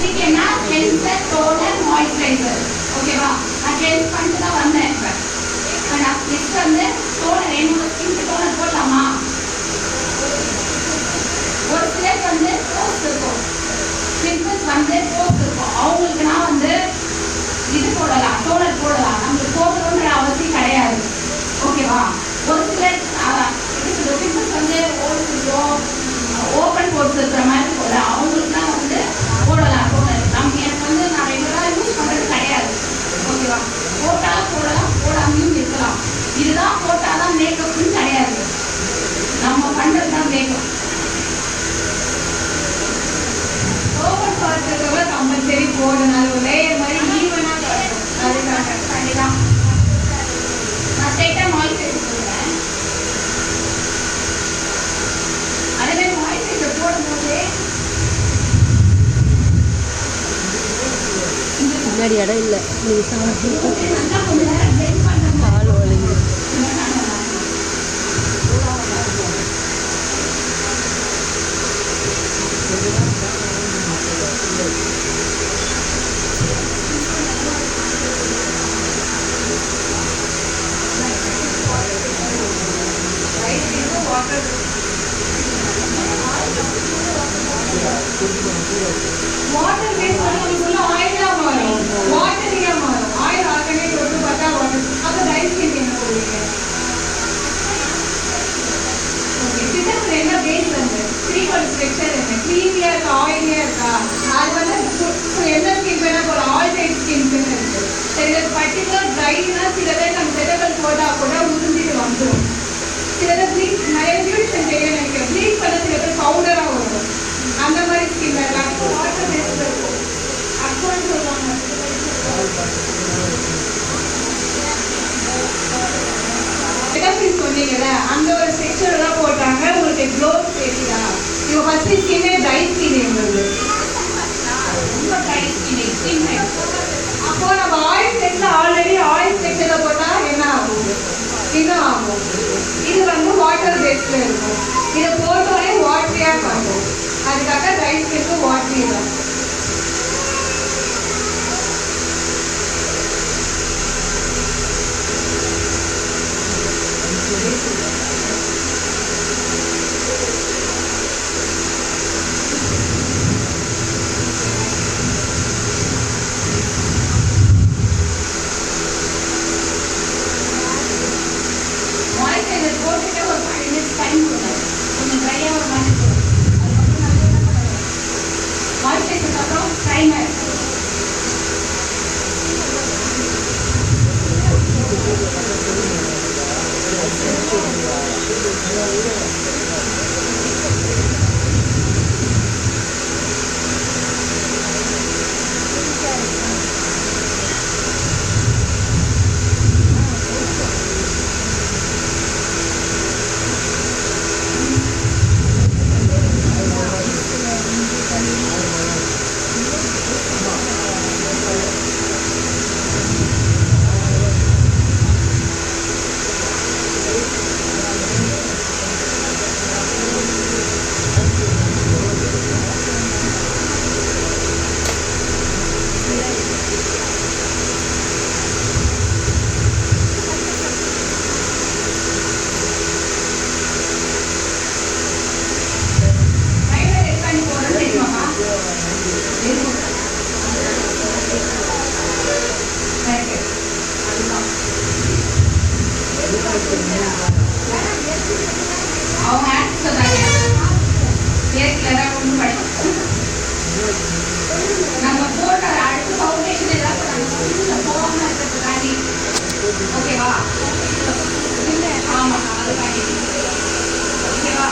ஓகேனா cleanser toner moisturiser ஓகேவா நான் கிளென்ஸ் பண்ணிட்டு தான் வந்தேன் இப்போ நான் நெக்ஸ்ட் வந்து டோனர் என்னோட ஸ்கின் டோனர் போடலாமா ஒரு சிலருக்கு வந்து போஸ்ட் இருக்கும் பிம்பிள்ஸ் வந்து போஸ்ட் இருக்கும் அவங்களுக்கு நான் வந்து இது போடலாம் டோனர் போடலாம் நம்மளுக்கு போடணுன்ற அவசியம் கிடையாது ஓகேவா ஒரு சிலர் பிம்பிள்ஸ் வந்து ஓப்பன் போர்ட்ஸ் இருக்கிற மாதிரி போல அவங்களுக்கு தான் வந்து போடலாம் டோனர் எனக்கு வந்து நான் ரெகுலராக யூஸ் பண்ணுறது கிடையாது ஓகேவா போட்டாலும் போடலாம் போடாமையும் இருக்கலாம் இதுதான் போட்டால் தான் மேக்கப்னு கிடையாது நம்ம பண்ணுறது தான் மேக்கப் ஓப்பன் பார்ட்ஸ் இருக்கிறவங்க கம்பல்சரி போடணும் அது ஒரு லேயர் மாதிரி ஈவனாக அதுக்காக கண்டிப்பாக நான் ஸ்ட்ரெயிட்டாக மாய்ஸ்சரைசர் போடுறேன் அதே மாய்ஸ்சரைசர் போடும்போது முன்னாடி இடம் இல்லை கால் வலிங்க வாட்டர் பேஸ் பண்ணி ஆயிலா மாறும் வாட்டரியா மாறும் ஆயில் ஆல்டர்னேட் வந்து பார்த்தா வாட்டர் அப்போ ரைஸ் ஸ்கின் என்ன போடுவீங்க ஓகே சிஸ்டம்ல என்ன பேஸ் வந்து க்ரீமோட ஸ்ட்ரக்சர் என்ன க்ரீமியா இருக்கா ஆயிலியா இருக்கா அது வந்து என்ன ஸ்கின் வேணா போல ஆல் டைப் ஸ்கின் இருக்கு சில பர்டிகுலர் ட்ரைனா சில பேர் நம்ம செடபல் போட்டா கூட உறிஞ்சிட்டு வந்துடும் சில பேர் ப்ளீச் நிறைய பியூட்டிஷன் செய்ய நினைக்கிறேன் ப்ளீச் பண்ண சில பேர் பவுடரா வரும் அந்த மாதிரி ஸ்கின் எல்லாம் வாட்டர் பேஸ்ல இருக்கும் அக்வான்னு சொல்லுவாங்க செடபல் சொன்னீங்கல்ல அந்த ஒரு ஸ்ட்ரக்சர் எல்லாம் போட்டாங்க உங்களுக்கு க்ளோ தெரியுதா இப்போ ஃபர்ஸ்ட் ஸ்கின்னே ட்ரை ஸ்கின் உங்களுக்கு ரொம்ப ட்ரை ஸ்கின் அப்போ நம்ம ஆயில் ஸ்ட்ரக்சர் ஆல்ரெடி ஆயில் ஸ்ட்ரக்சர்ல போட்டா என்ன ஆகும் இன்னும் ஆகும் இது வந்து வாட்டர் பேஸ்ல இருக்கும் இதை போட்டோடனே வாட்டரியா காட்டும் அதுக்காக ட்ரை ஸ்கின்க்கு வாட்டரி தான் மாய்ஸ்சரைசர் போட்டுட்டு ஒரு 5 மினிட்ஸ் டைம் கொடுங்க கொஞ்சம் ட்ரையாக ஒரு மாதிரி மாய்ஸ்சரைசர் அப்புறம் ப்ரைமர் அவங்க ஆக்ட் சொன்னாங்க நம்ம போடுற அடுத்த ஃபவுண்டேஷன் எல்லாம் போகாம இருக்கிறதுக்காண்டி ஓகேவா ஆமா அதுக்காண்டி ஓகேவா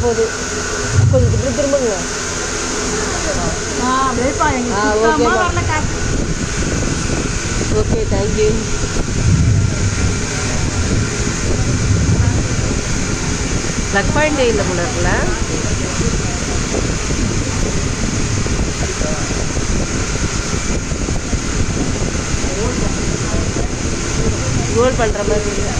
போகுது. கொஞ்சம் இப்படி திரும்புங்க. Okay thank you. ப்ளக் பாயிண்டே இல்லை போல இருக்குல்ல. ரோல் பண்ணுற மாதிரி இல்லை.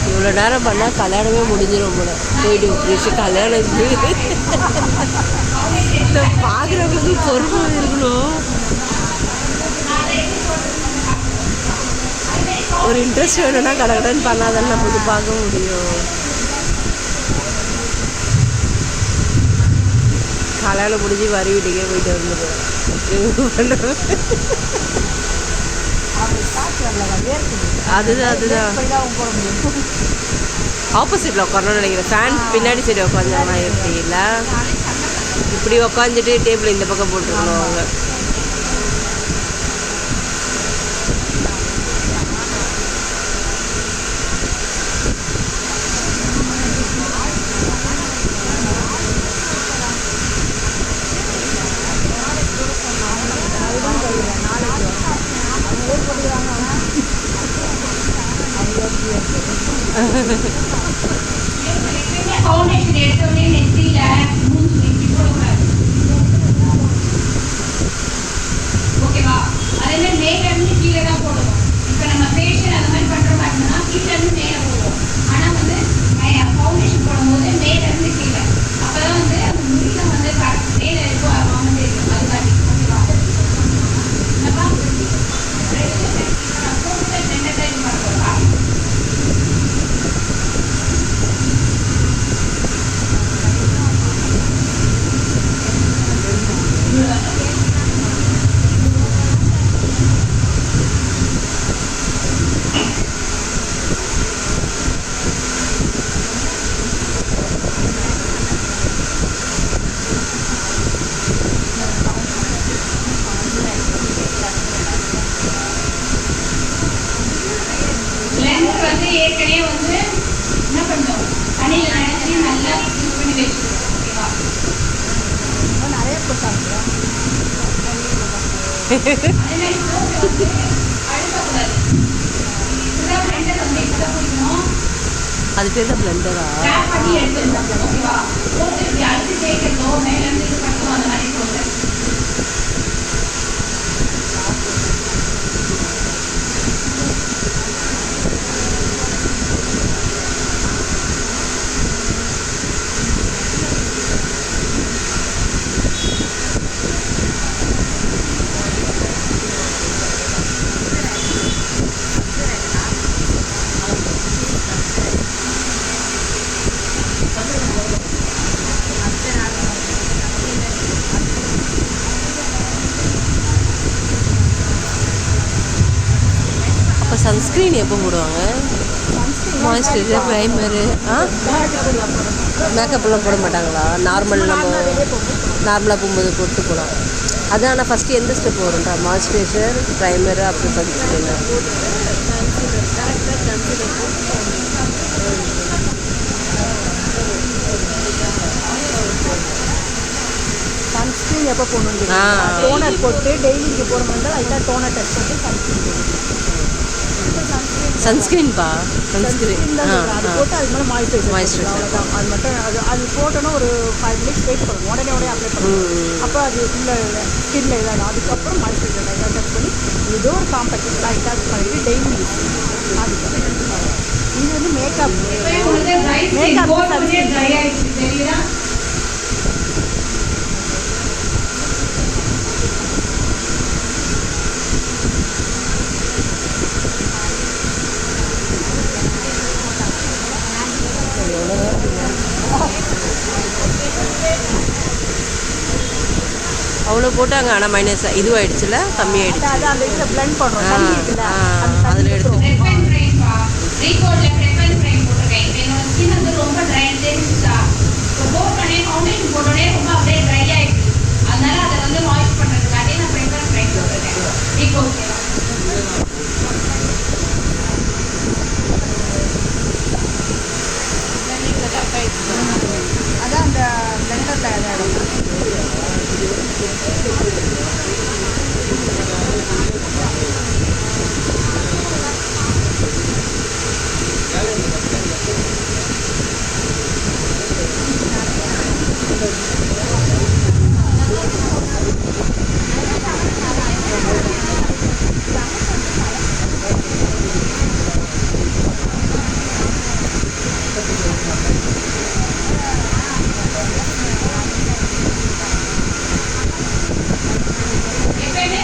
இவ்வளோ நேரம் பண்ணால் கல்யாணமே முடிஞ்சிடும் போல. போயிட்டு கிருஷி கல்யாணத்துக்கு பார்க்குறவங்களுக்கு பொறுமை இருக்கணும். ஒரு இன்ட்ரெஸ்ட் வேணும்னா கடகடன்னு பண்ணாதானே நமக்கு பார்க்க முடியும். கல்யாணம் முடிஞ்சு வரி வீட்டுக்கே போயிட்டு வந்துடுவேன். அதுதான் ஆப்போசிட்டில் உட்காரணும்னு நினைக்கிறேன். ஃபேன் பின்னாடி சைடு உட்காந்தாங்கன்னா எப்படி இல்லை, இப்படி உட்காந்துட்டு டேபிள் இந்த பக்கம் போட்டுருக்கணும் அவங்க. ஃபவுண்டேஷன் எடுத்தோடனே நெத்தியில மூஞ்சி போடக்கூடாது. ஓகேவா? அதே மாதிரி மேல இருந்து கீழே தான் போடுவோம். இப்போ நம்ம ஃபேஷியல் அந்த மாதிரி பண்ற மாதிரி இருந்தா கீழே இருந்து மேலே போடுவோம். ஆனா வந்து ஃபவுண்டேஷன் போடும்போது மேல இருந்து கீழே, அப்பதான் வந்து அந்த முடியில வந்து மேல இருக்கோ அவங்க தெரியும். அதுக்காண்டி ஓகேவா? என்னப்பா ரெண்டு டைம் பண்ணுவோம். வந்து ஏற்கனவே வந்து என்ன பண்ணுவோம், தண்ணியில் நினைச்சு நல்லா யூஸ் பண்ணி வச்சுருவோம். ஓகேவா? நிறைய போட்டாங்க. அதே மாதிரி சோப்பை வந்து அழுத்தக்கூடாது. இப்படிதான் ஃப்ரெண்டை வந்து இப்படிதான் பிடிக்கணும். அது பேர் தான் பிளெண்டரா? ரேப் பண்ணி எடுத்துடணும். ஓகேவா? போட்டு இப்படி அழுத்தி தேய்க்கிறதோ மேல இருந்து இது பண்ணணும் அந்த மாதிரி சொல்றேன். அப்போ சன்ஸ்க்ரீன் எப்போ போடுவாங்க? மாய்ஸ்சரைசர், ப்ரைமரு, மேக்கப்லாம் போட மாட்டாங்களா? நார்மலாக போகும்போது போட்டு போகலாம். அதான் ஆனால் ஃபஸ்ட்டு எந்த ஸ்டெப் வரும்டா? மாய்ஸ்சரைசர், ப்ரைமரு, அப்புறம் சன்ஸ்க்ரீன். சன்ஸ்க்ரீன் எப்போ போடணும்? டோனர் போட்டு டெய்லி இங்கே போட முடியாது. அதுதான் டோனர் டெஸ்ட் பண்ணி சன்ஸ்க்ரீன்பா, சன்ஸ்க்ரீன் அது போட்டு அது மேலே மாய்ஸ்சரைசர் அவ்வளோதான். அது மட்டும் அது போட்டோன்னா ஒரு 5 minutes வெயிட் பண்ணணும். உடனே அப்ளை பண்ணணும். அப்போ அது ஃபுல்லாக ஸ்கின்ல இதாகும். அதுக்கப்புறம் மாய்ஸ்சரைசர் லைட்டாக டச் பண்ணி ஏதோ ஒரு காம்பேக்ட் லைட்டாக பண்ணிட்டு டெய்லி யூஸ் அதுக்கு. இது வந்து மேக்கப் ட்ரை ஆயிடுச்சு தெரியுதா? அவ்வளோ போட்டாங்க. ஆனால் மைனஸ் இதுவாகிடுச்சுல, கம்மியாயிடுச்சு. அந்த இதில் பிளெண்ட் பண்ணுறோம். அதில் எடுத்து ரொம்ப ட்ரை தெரிஞ்சுச்சா? போட்டோடனே ஃபவுண்டேஷன் போட்டோடனே ரொம்ப அப்படியே ட்ரை ஆயிடுச்சு. அதனால அதை வந்து வாஷ் பண்ணுறதுக்காண்டி நான் ப்ரிப்பேர் ட்ரை போட்டுருக்கேன். இப்போ ஓகேவா? அதான் அந்த பிளெண்டரில்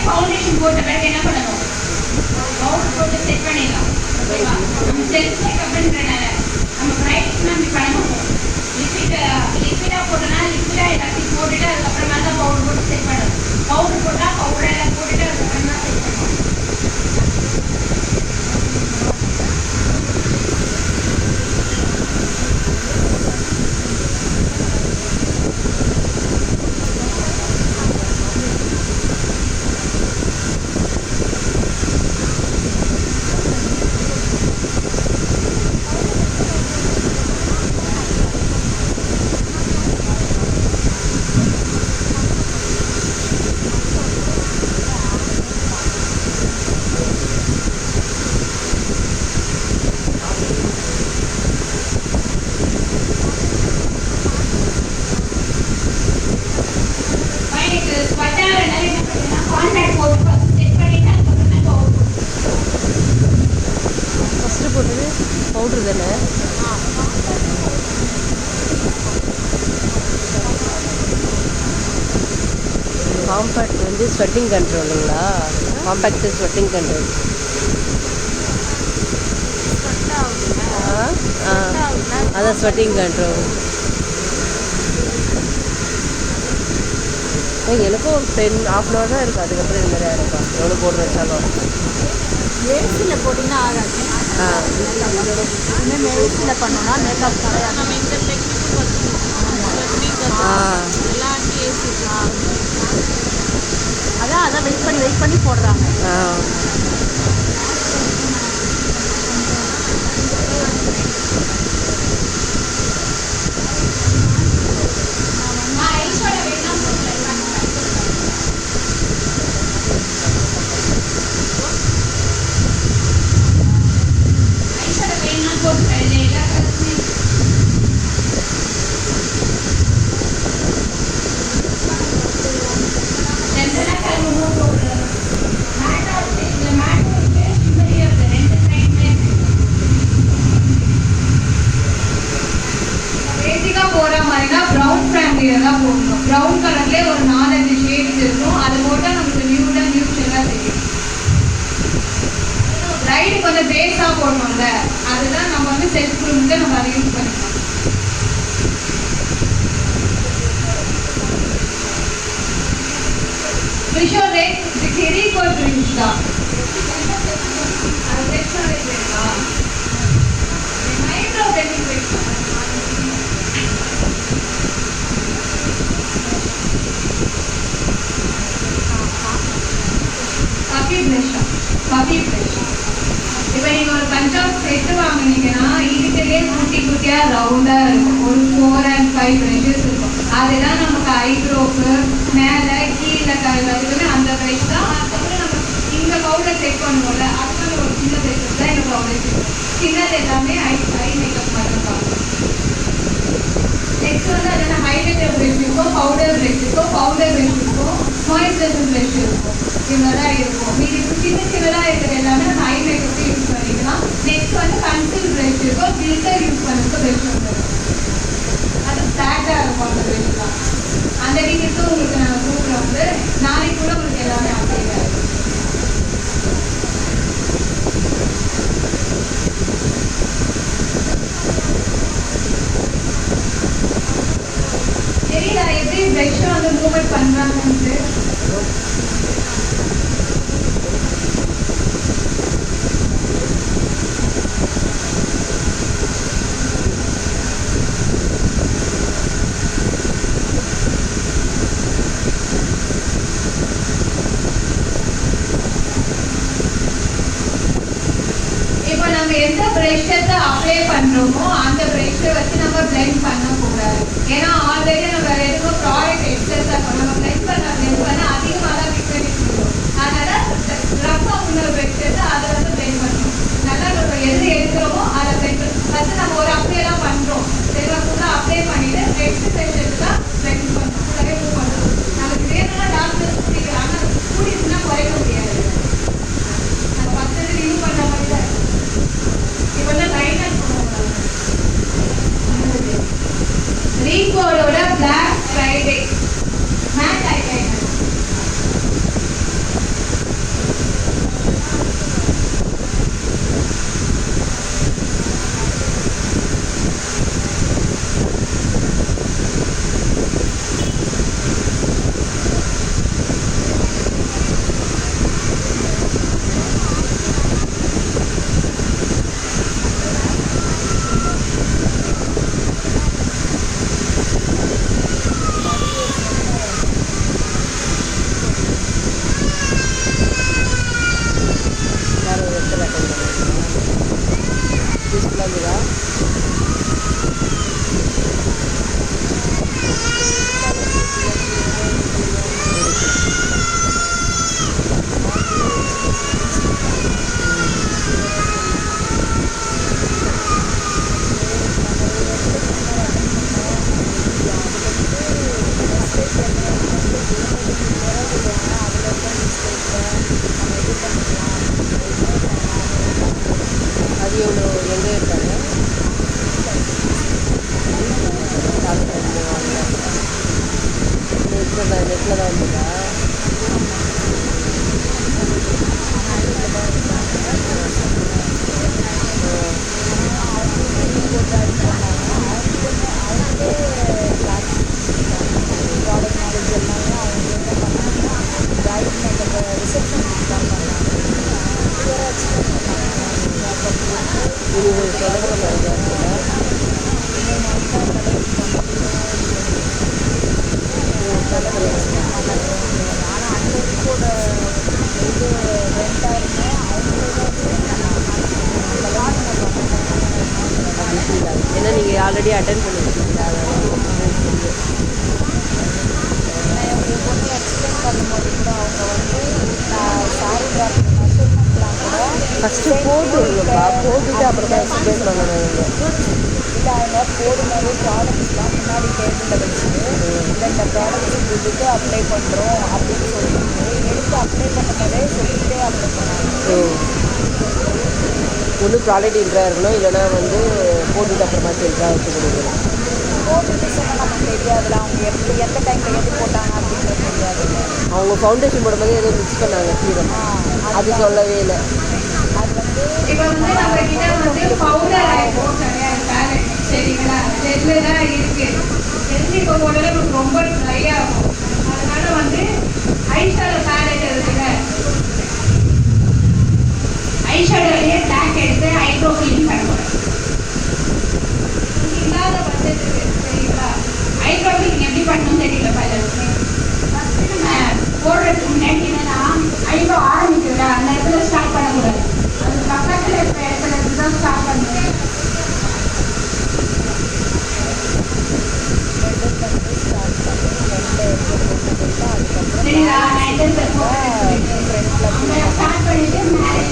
ஃபவுண்டேஷன் போட்ட பிறகு என்ன பண்ணணும்? பவுடர் போட்டு செட் பண்ணிடலாம். ஓகேவா? நம்ம செல்ஃப் மேக்கப்ன்றனால நம்ம பிரைட்னா இப்படி பண்ண மாட்டோம். லிக்விடாக போட்டோம்னா லிக்விடாக எல்லாத்தையும் போட்டுட்டு அதுக்கப்புறமா தான் பவுடர் போட்டு செட் பண்ணணும். பவுடர் போட்டால் பவுடர் எல்லாம் போட்டுட்டு அதுக்கப்புறமா செட் பண்ணணும். ஃபஸ்ட்டு போட்டது பவுட்ரு தானே? காம்பேக்ட் வந்து ஸ்வெட்டிங் கண்ட்ரோலுங்களா? Compact sweating control. அதான் ஸ்வெட்டிங் கண்ட்ரோல். எனக்கும் ஒரு 10-12 hour தான் இருக்குது. அதுக்கப்புறம் இந்த மாதிரி ஆயிருக்கும். எவ்வளோ போட்டு வச்சாலும் ஏசியில் போட்டிங்கன்னா ஆகாது. இன்னும் ஏசியில் பண்ணோன்னா மேக்கப் நம்ம இந்த அதான் வெயிட் பண்ணி போடுறாங்க. போட்டு ஷேடாக போடணும். ப்ரௌன் கலர்லேயே ஒரு 4-5 ஷேட்ஸ் இருக்கும். அது போட்டால் நமக்கு நியூட்ரலாக தெரியும். லைட் கொஞ்சம் பேஸாக போடணும்ல, அதுதான் நம்ம வந்து செல்ஃப் க்ரூமில் நம்ம அதை யூஸ் பண்ணிக்கலாம். விஷோ ரேட் இதுக்கு ஈக்குவல் டு யூஸ் தான். அது செக்ஷன் இருக்கா மைக்ரோ பெனிஃபிட் பஃபி ப்ரஷ். இப்போ நீங்கள் ஒரு பஞ்சாப் செட்டு வாங்கினீங்கன்னா இதுக்கிட்டே குட்டி குட்டியாக ரவுண்டாக இருக்கும். ஒரு 4 and 5 ப்ரெஷஸ் இருக்கும். அதுதான் நமக்கு ஐப்ரோக்கு மேலே கீழே எல்லாத்துக்குமே அந்த ப்ரெஷ் தான். அதுக்கப்புறம் நம்ம இந்த பவுடர் செக் பண்ணுவோம்ல, அதுக்கான ஒரு சின்ன ப்ரெஷஸ் தான் இந்த பவுடர் செக். சின்னது எல்லாமே ஐ மேக்கப் மட்டும் தான். நெக்ஸ்ட் வந்து அதில் ஹைலைட்டர் ப்ரெஷ் இருக்கும், பவுடர் ப்ரெஷ் இருக்கும், மாய்ஸ்சரைசர் ப்ரெஷ் இருக்கும். இவ்வளோதான் இருக்கும். மீதி சின்னதாக இருக்கிற எல்லாமே நம்ம ஐ மேக்கப்புக்கு யூஸ் பண்ணிக்கலாம். நெக்ஸ்ட் வந்து கன்சில் ப்ரெஷ் இருக்கும், ஃபில்டர் யூஸ் பண்ணுறதுக்கு ப்ரெஷ் வந்துடும். அது ஃப்ளாட்டாக இருக்கும் அந்த ப்ரெஷ் தான். அந்த டீட்டெயில்ஸும் உங்களுக்கு நாங்கள் கொடுக்குறோம். வந்து நாளைக்கு கூட உங்களுக்கு எல்லாமே அப்டேட் ஆகிடும். தெரியல எப்படி ப்ரெஷ்ஷை வந்து மூவ்மெண்ட் பண்ணுறாங்கன்ட்டு. இப்போ நம்ம எந்த ப்ரெஷ்ஷை அப்ளை பண்ணுறோமோ அந்த ப்ரெஷ்ஷை வச்சு நம்ம பிளெண்ட் பண்ணக்கூடாது. ஏன்னா ஆல்ரெடி நம்ம எதுவும் ப்ராடக்ட் எக்ஸஸாக இருக்கும். நம்ம பிளெண்ட் பண்ண அதிகமாக தான் பிக்மெண்ட் இருக்கும். அதனால் ரஃபாக உள்ள ப்ரெஷ்ஷை அதை வந்து பிளெண்ட் பண்ணணும். நல்லா நம்ம எது எடுக்கிறோமோ அதை பிளெண்ட் பண்ணணும். ஃபஸ்ட்டு நம்ம ஒரு அப்ளைலாம் பண்ணுறோம், சரிவா? ஃபுல்லாக அப்ளை பண்ணிவிட்டு நெக்ஸ்ட் ப்ரெஷ்ஷை தான் பிளெண்ட் பண்ணணும். ஃபுல்லாகவே மூவ் பண்ணணும். நமக்கு வேணும்னா டாக்டர்ஸ் கூட்டிக்கிறாங்க, கூட்டிட்டுனா குறைக்க முடியாது. நம்ம ஃபஸ்ட்டு ரிமூவ் பண்ண மாதிரி தான் இப்போ தான் லைனர் பண்ணுவோம். ரீகோடோட பிளாக் ஃப்ரைடே மேட் ஐலைனர். ஏன்னா நீங்கள் ஆல்ரெடி அட்டென்ட் பண்ணியிருக்கீங்களா? ஃபஸ்ட்டு போட்டுருங்கப்பா, போட்டுட்டு அப்புறம் தான் எக்ஸ்பிளைன் பண்ணணும். இல்லை அவங்க போடும்போது ப்ராடக்ட்ஸ்லாம் முன்னாடி டேபிளில் வச்சுட்டு இந்த ப்ராடக்ட்ஸ் கொடுத்துட்டு அப்ளை பண்ணுறோம் அப்படின்னு சொல்லிட்டு எடுத்து அப்ளை பண்ணும்போதே சொல்லிகிட்டே அப்ளை பண்ணாங்க. ஒன்று ப்ராடக்ட் இன்ட்ரா இருக்கணும், இல்லைனா வந்து போட்டுட்டு அப்புறமா செல்ஃபாக வச்சு கொடுக்குறோம். போட்டுட்டு சொன்னால் நமக்கு தெரியாதுல அவங்க எப்படி எந்த டைமில் எது போட்டாங்க அப்படின்றது தெரியாதுல்ல. அவங்க ஃபவுண்டேஷன் போடும்போது ஏதோ மிக்ஸ் பண்ணாங்க சீரம், அது சொல்லவே இல்லை. அது வந்து இப்போ வந்து நம்ம கிட்ட வந்து பவுடர் ஆயிடும் கிடையாது பேலட், சரிங்களா? ஜெல்லு தான் இருக்கு. ஜெல்லு இப்போ போடல நமக்கு ரொம்ப ட்ரை ஆகும். அதனால வந்து ஐஷேடோ பேலட் இருக்குல்ல, ஐஷேடோலயே பிளாக் எடுத்து ஐப்ரோ ஃபில்லிங் பண்ணணும். இல்லாத பட்சத்துக்கு சரிங்களா, ஐப்ரோ ஃபில்லிங் எப்படி பண்ணணும்னு தெரியல பைலட். ஃபர்ஸ்ட் நம்ம போடுறதுக்கு முன்னாடி என்னன்னா ஐப்ரோ ஆரம்பிக்குதுல அந்த இடத்துல ஸ்டார்ட் பண்ணக்கூடாது, அது பக்கத்தில் இருக்கிற இடத்துல இருந்து தான் ஸ்டார்ட் பண்ணுவேன். சரிங்களா, நைட்டு ஸ்டார்ட் பண்ணிட்டு மேலே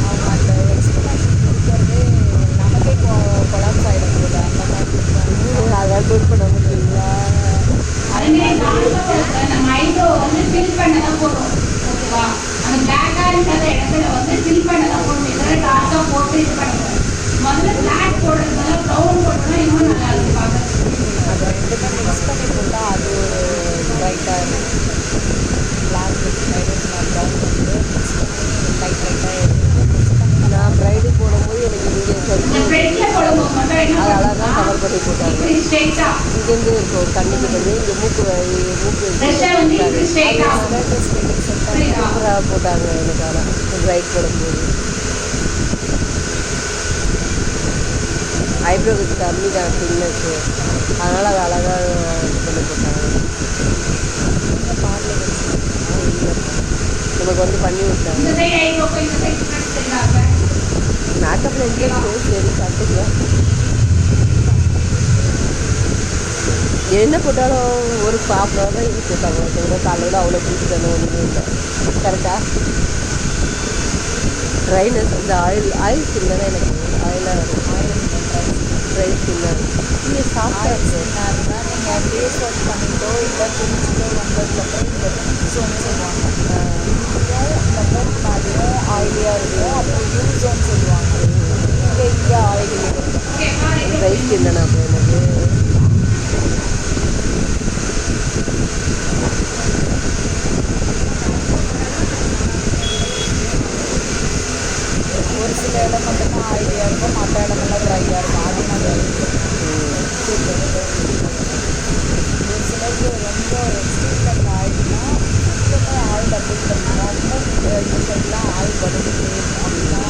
அவங்க அந்த எக்ஸ்பிளேஷன் கொடுக்கறது நமக்கே கொலாப்ஸ் ஆகிடும் போது அந்த மாதிரி அதெல்லாம் டூட் பண்ண முடியுங்களா? நம்ம ஐப்ரோ வந்து ஃபில் பண்ண தான் போடுறோம், ஓகேவா? அந்த பிளாக்காக இருக்கிற இடத்துல வந்து ஃபில் பண்ண தான் போடணும், இதெல்லாம் டார்க்காக போட்டு இது பண்ணுவோம். முதல்ல பிளாக் போடுறதுனால ப்ரௌன் போட்டோம்னா இன்னும் நல்லா இருக்கும் பார்க்கறதுக்கு. அதை ரெண்டுமே மிக்ஸ் பண்ணி போட்டால் அது ஒரு லைட்டாக இருக்கும். பிளாக் ப்ரௌன் வந்து மிக்ஸ் பண்ணி லைட்டாக நான் ப்ரைடு போடும்போது எனக்கு இங்கே இந்த சொல்லி ஃப்ரெண்ட்ல போடும்போது மட்டும் என்ன அது அழகாக பண்ணுவோம்னா கவர் பண்ணி போட்டாங்க. இப்படி ஸ்ட்ரெயிட்டா இங்கேருந்து இருக்கும் கண்ணுக்கு வந்து இங்கே மூக்கு ஃப்ரெஷ்ஷா வந்து இப்படி ஸ்ட்ரெயிட்டா புரியுதா? சூப்பராக போட்டாங்க எனக்கு. ஆனால் ப்ரைட் போடும்போது ஐப்ரோ கொஞ்சம் கம்மி தான் தின்னஸு, அதனால் அது அழகாக இது பண்ணி போட்டாங்க. நமக்கு வந்து பண்ணி விட்டாங்க. இந்த சைடு ஐப்ரோக்கு இந்த சைடு ஃப்ரெண்ட்ஸ் இருக்காங்க. மேக்கப்பில் இன்ட்ரெஸ்ட் சரி கற்றுக்கலாம். என்ன போட்டாலும் ஒரு ப்ராப்பராக தான் யூஸ் போட்டாங்க. கூட காலையில் அவ்வளோ பிடிச்சி தரணும் ஒன்றுமே இல்லை. கரெக்டாக ட்ரைனஸ் இந்த ஆயில் ஸ்கின் தானே எனக்கு ஆயிலாக ட்ரை ஸ்கின்னாக நீங்கள் சாப்பிட்டா இருந்தால் நீங்கள் ஃபேஸ் வாஷ் பண்ணிட்டோ இல்லை குளிச்சுட்டோ வந்ததுக்கப்புறம் இந்த ஜோன்னு சொல்லுவாங்க. இந்த மூக்கு மாதிரியும் ஆயிலியாக இருக்கும், அப்புறம் யூ ஜோன் சொல்லுவாங்க. இங்கே ஆயிலி ட்ரை ஸ்கின் தானே அப்போ எனக்கு. ஒரு சில இடம் மட்டும்தான் ஆயிலியாக இருக்கும், மற்ற இடமெல்லாம் ட்ரையாக இருக்கும். அது மாதிரி ஒரு சிலருக்கு ரொம்ப எக்ஸ்ட்ரீம் அந்த ஆயில்னா சுத்தமாக ஆயில் அப்ளை பண்ணுவோம். இந்த சைட்லாம் ஆயில் படுத்து அப்படின்னா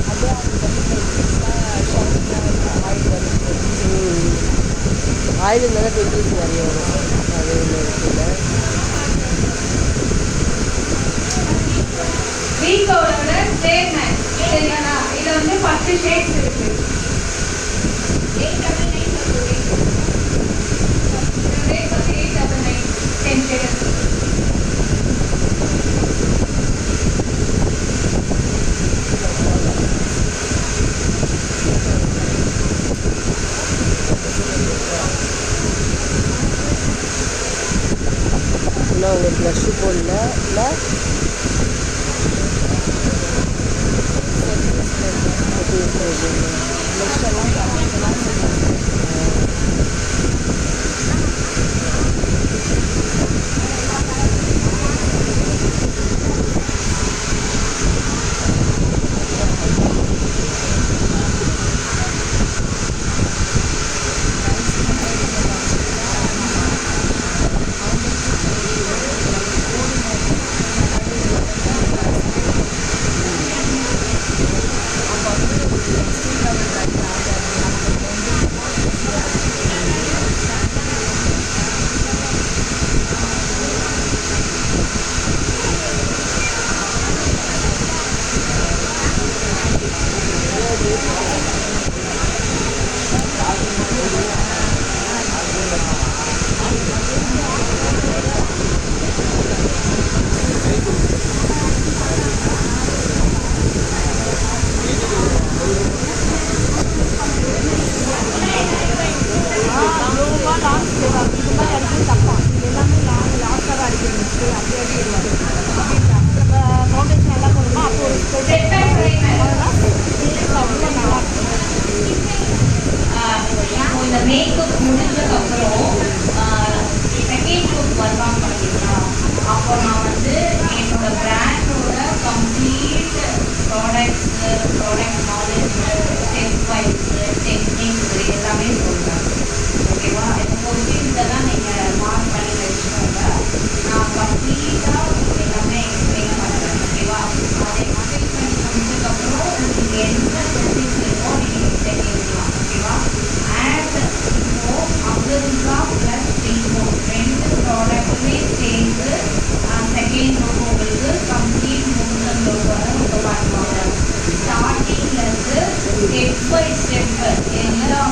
அப்படியே அவங்களுக்கு வந்து ஷைனிங்காக ஆயில் படுத்து. ஆயில் இருந்தால் பிம்பிள்ஸ் நிறைய வரும், அது ஒன்று இருக்குல்ல. வீக்கோட ஸ்டேட்மெண்ட் சரியானா, இதில் வந்து 10 ஷேட்ஸ் இருக்கு. 899 10 ஷேட்ஸ். இன்னும் அவங்க ப்ளஷ்ஷு போடல இல்லை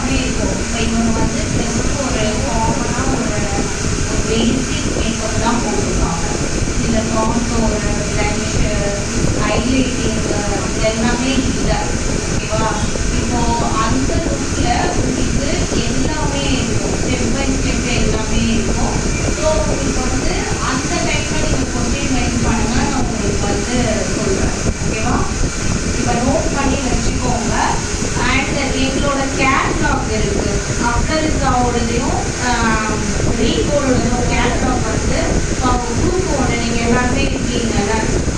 எல்லாமே இருக்கும். இப்போ இவங்க வந்து ஜஸ்ட் ஒரு காமனாக ஒரு பேசிக் மேக்கப் தான் போட்டிருக்காங்க. இதில் கான்டோர், ப்ளஷ், ஹைலைட்டிங் எல்லாமே இல்லை. ஓகேவா? இப்போ அந்த லுக்கில் உங்களுக்கு எல்லாமே இருக்கும், ஸ்டெப் பை ஸ்டெப் எல்லாமே இருக்கும். ஸோ இப்போ வந்து அந்த டைமில் நீங்கள் கொஸ்டின் ரைஸ் பண்ணுங்க, நான் உங்களுக்கு வந்து சொல்கிறேன். ஓகேவா? இப்போ நோட் பண்ணி வச்சுக்கோங்க. அண்ட் எங்களோட கேட்லாக் இருக்குது, அப்சரிசாவோடதையும் ரீகோடோடதும் கேட்லாக் வந்து அவங்க குரூப் ஒன்று நீங்கள் எல்லாருமே இருக்கீங்கல்ல,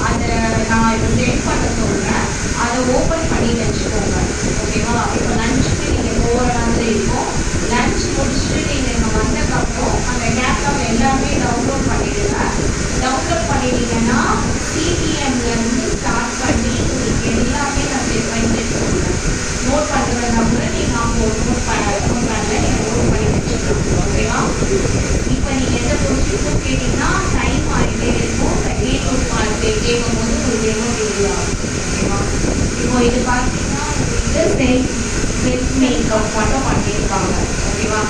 அதை நான் இப்போ சென்ட் பண்ண சொல்கிறேன். அதை ஓப்பன் பண்ணி வச்சுக்கோங்க. ஓகேவா? இப்போ லஞ்சுக்கு நீங்கள் போகிற மாதிரி இருக்கும். லஞ்ச் முடிச்சுட்டு நீங்கள் இங்கே வந்ததுக்கப்புறம் அந்த கேட்லாக் எல்லாமே டவுன்லோட் பண்ணிடுங்க. டவுன்லோட் பண்ணிட்டீங்கன்னா சிடிஎம்லேருந்து ஸ்டார்ட் பண்ணி உங்களுக்கு எல்லாமே நான் ஸ்டெப் பை ஸ்டெப் சொல்கிறேன். நோட் பண்ணுறதுனா கூட நீங்கள் அவங்க ஒரு நோட் பண்ணல நீங்கள் நோட் பண்ணி வச்சுக்கலாம். ஓகேவா? இப்போ நீங்கள் எந்த கொஸ்டின்ஸும் கேட்டிங்கன்னா டைம் ஆகிட்டே இருக்கும். செகண்ட் நோட் பார்த்து கேட்கும்போது உங்களுக்கு எவ்வளோ டிகிரி ஆகும். ஓகேவா? இப்போ இது பார்த்தீங்கன்னா உங்களுக்கு செல்ஃப் மேக்கப் மட்டும் பண்ணியிருக்காங்க. ஓகேவா?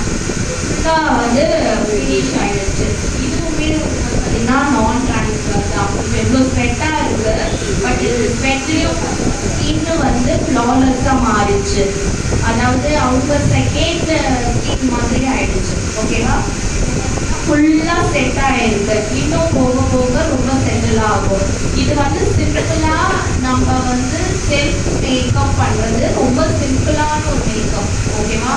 ஃபுல்லாக வந்து ஃபினிஷ் ஆகிடுச்சு. இதுவுமே வந்து பார்த்தீங்கன்னா நான் ட்ரான்ஸ்ஃபர் தான். இப்போ எவ்வளோ ஸ்வெட்டாக இருக்குது, பட் இது ஸ்வெட்லேயும் ஸ்கின்னு வந்து ஃப்ளாலெஸ்ஸாக மாறிடுச்சு. அதாவது அவங்க செகண்ட் ஸ்கின் மாதிரி ஆயிடுச்சு. ஓகேவா? ஃபுல்லாக செட் ஆகிருக்கு. இன்னும் போக போக ரொம்ப செட்டில் ஆகும். இது வந்து சிம்பிளாக நம்ம வந்து செல்ஃப் மேக்கப் பண்ணுறது ரொம்ப சிம்பிளான ஒரு மேக்கப். ஓகேவா?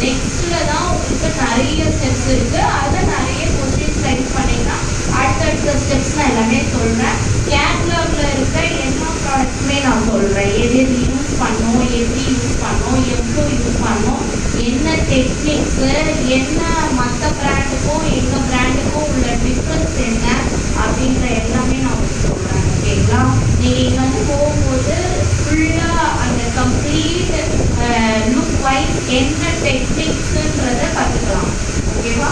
நெக்ஸ்ட்டில் தான் உங்களுக்கு நிறைய ஸ்டெப்ஸ் இருக்குது. அதை நிறைய கொஸ்டின்ஸ் ரைஸ் பண்ணிங்கன்னா அடுத்தடுத்த ஸ்டெப்ஸ் நான் எல்லாமே சொல்கிறேன். கேட்லாகில் இருக்கிற எல்லா ப்ராடக்ட்ஸுமே நான் சொல்கிறேன். எது எது யூஸ் பண்ணோம், எப்படி யூஸ் பண்ணோம், எவ்வளோ யூஸ் பண்ணோம், என்ன டெக்னிக்ஸு, என்ன மற்ற பிராண்டுக்கும் எங்கள் பிராண்டுக்கும் உள்ள டிஃப்ரென்ஸ் என்ன அப்படின்ற எல்லாமே நான் உங்களுக்கு சொல்கிறேன். ஓகேங்களா? நீங்கள் இங்கே வந்து போகும்போது ஃபுல்லாக அந்த கம்ப்ளீட் லுக் வைஸ் என்ன டெக்னிக்ஸுன்றதை கற்றுக்கலாம். ஓகேவா?